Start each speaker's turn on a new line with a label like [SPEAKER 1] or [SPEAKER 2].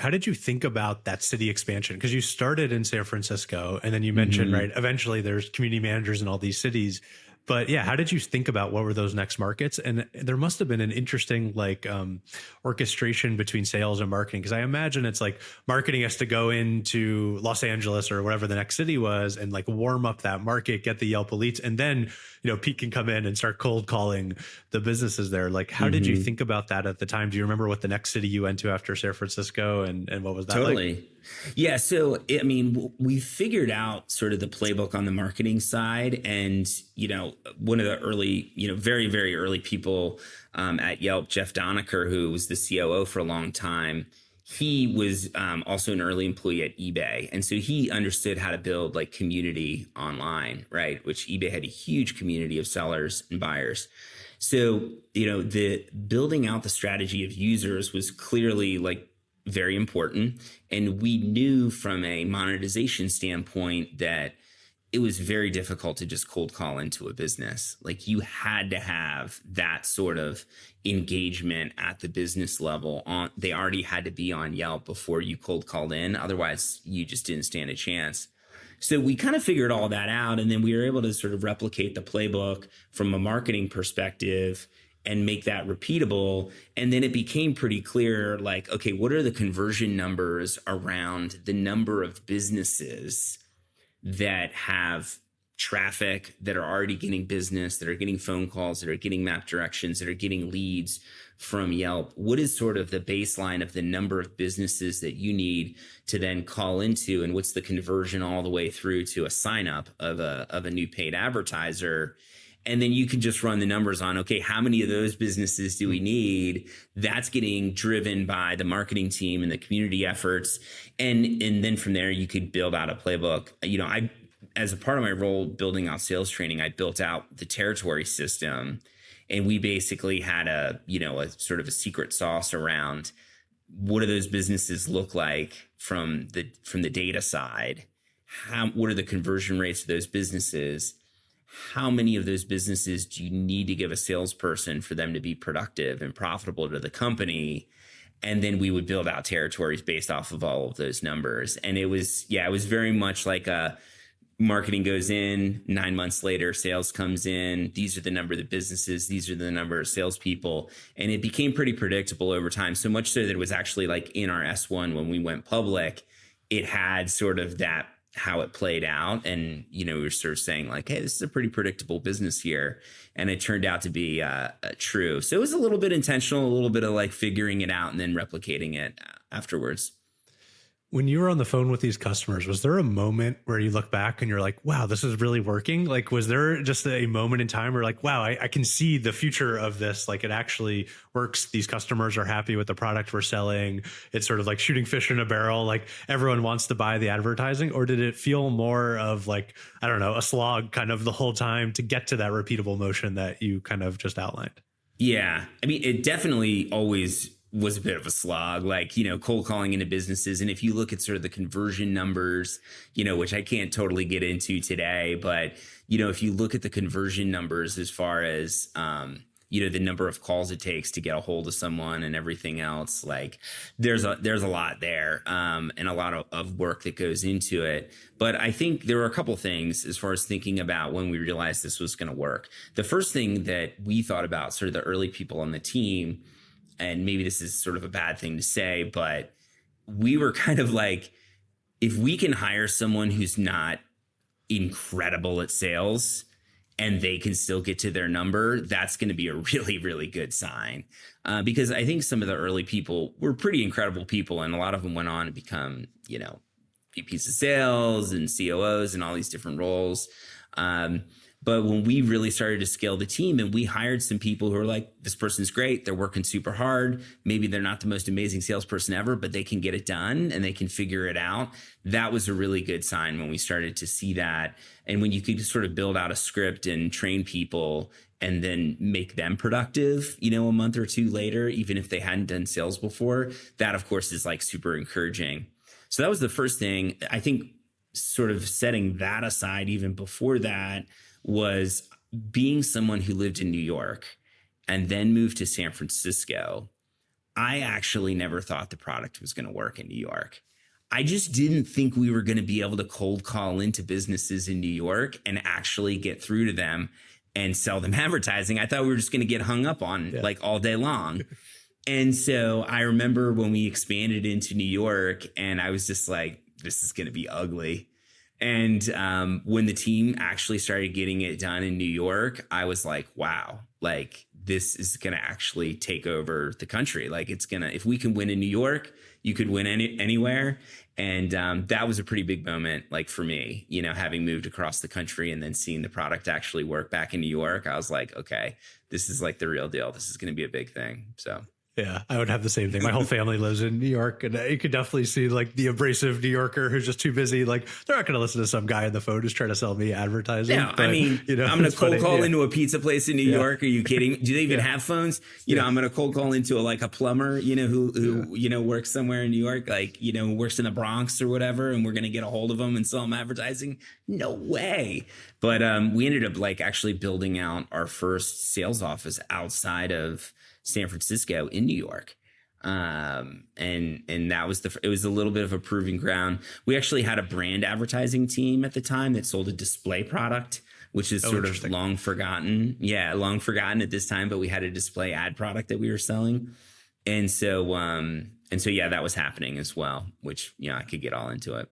[SPEAKER 1] How did you think about that city expansion? Because you started in San Francisco and then you mentioned,
[SPEAKER 2] Hmm.
[SPEAKER 1] right, eventually there's community managers in all these cities. But yeah, how did you think about what were those next markets? And there must have been an interesting orchestration between sales and marketing. Because I imagine it's like marketing has to go into Los Angeles or whatever the next city was and like warm up that market, get the Yelp elites, and then, Pete can come in and start cold calling the businesses there. Like, how did you
[SPEAKER 2] Hmm.
[SPEAKER 1] think about that at the time? Do you remember what the next city you went to after San Francisco and what was that like?
[SPEAKER 2] Totally. Yeah. So, I mean, we figured out sort of the playbook on the marketing side. And, one of the early, very, very early people at Yelp, Jeff Donaker, who was the COO for a long time, he was also an early employee at eBay. And so he understood how to build like community online, right? Which eBay had a huge community of sellers and buyers. So, the building out the strategy of users was clearly like very important. And we knew from a monetization standpoint that it was very difficult to just cold call into a business. Like you had to have that sort of engagement at the business level. They already had to be on Yelp before you cold called in. Otherwise, you just didn't stand a chance. So we kind of figured all that out, and then we were able to sort of replicate the playbook from a marketing perspective and make that repeatable. And then it became pretty clear, like, okay, what are the conversion numbers around the number of businesses that have traffic, that are already getting business, that are getting phone calls, that are getting map directions, that are getting leads from Yelp? What is sort of the baseline of the number of businesses that you need to then call into? And what's the conversion all the way through to a sign up of a new paid advertiser? And then you can just run the numbers on, okay, how many of those businesses do we need? That's getting driven by the marketing team and the community efforts. And then from there, you could build out a playbook. As a part of my role building out sales training, I built out the territory system. And we basically had a sort of a secret sauce around what do those businesses look like from the data side? What are the conversion rates of those businesses? How many of those businesses do you need to give a salesperson for them to be productive and profitable to the company? And then we would build out territories based off of all of those numbers. And it was very much like a marketing goes in, 9 months later, sales comes in. These are the number of the businesses. These are the number of salespeople. And it became pretty predictable over time. So much so that it was actually like in our S1 when we went public, it had sort of that how it played out. And, we were sort of saying like, hey, this is a pretty predictable business here. And it turned out to be true. So it was a little bit intentional, a little bit of like figuring it out and then replicating it afterwards.
[SPEAKER 1] When you were on the phone with these customers, was there a moment where you look back and you're like, wow, this is really working? Like, was there just a moment in time where like, wow, I can see the future of this. Like it actually works. These customers are happy with the product we're selling. It's sort of like shooting fish in a barrel. Like everyone wants to buy the advertising. Or did it feel more of like, I don't know, a slog kind of the whole time to get to that repeatable motion that you kind of just outlined?
[SPEAKER 2] Yeah. I mean, it definitely always was a bit of a slog, like, cold calling into businesses. And if you look at sort of the conversion numbers, which I can't totally get into today, but, if you look at the conversion numbers as far as, the number of calls it takes to get a hold of someone and everything else, like there's a lot there, and a lot of work that goes into it. But I think there were a couple things as far as thinking about when we realized this was going to work. The first thing that we thought about, sort of the early people on the team, and maybe this is sort of a bad thing to say, but we were kind of like, if we can hire someone who's not incredible at sales and they can still get to their number, that's going to be a really, really good sign. Because I think some of the early people were pretty incredible people, and a lot of them went on to become, VPs of sales and COOs and all these different roles. But when we really started to scale the team and we hired some people who are like, this person's great, they're working super hard. Maybe they're not the most amazing salesperson ever, but they can get it done and they can figure it out. That was a really good sign when we started to see that. And when you could sort of build out a script and train people and then make them productive, a month or two later, even if they hadn't done sales before, that of course is like super encouraging. So that was the first thing. I think sort of setting that aside, even before that, was being someone who lived in New York and then moved to San Francisco. I actually never thought the product was going to work in New York. I just didn't think we were going to be able to cold call into businesses in New York and actually get through to them and sell them advertising. I thought we were just going to get hung up on like all day long. And so I remember when we expanded into New York, and I was just like, this is going to be ugly. And when the team actually started getting it done in New York, I was like, wow, like this is going to actually take over the country. Like it's going to, if we can win in New York, you could win anywhere. And that was a pretty big moment, like for me, you know, having moved across the country and then seeing the product actually work back in New York. I was like, okay, this is like the real deal. This is going to be a big thing. So.
[SPEAKER 1] Yeah, I would have the same thing. My whole family lives in New York, and you could definitely see like the abrasive New Yorker who's just too busy. Like they're not going to listen to some guy on the phone who's trying to sell me advertising.
[SPEAKER 2] Yeah,
[SPEAKER 1] but,
[SPEAKER 2] I mean,
[SPEAKER 1] you know,
[SPEAKER 2] I'm going to cold call into a pizza place in New York. Are you kidding? Do they even have phones? You know, I'm going to cold call into a plumber, you know, who you know, works somewhere in New York, like, you know, works in the Bronx or whatever, and we're going to get a hold of them and sell them advertising. No way. But we ended up like actually building out our first sales office outside of San Francisco in New York. And that was it was a little bit of a proving ground. We actually had a brand advertising team at the time that sold a display product, which is sort of long forgotten. Yeah, long forgotten at this time, but we had a display ad product that we were selling. And so yeah, that was happening as well, which, you know, I could get all into it.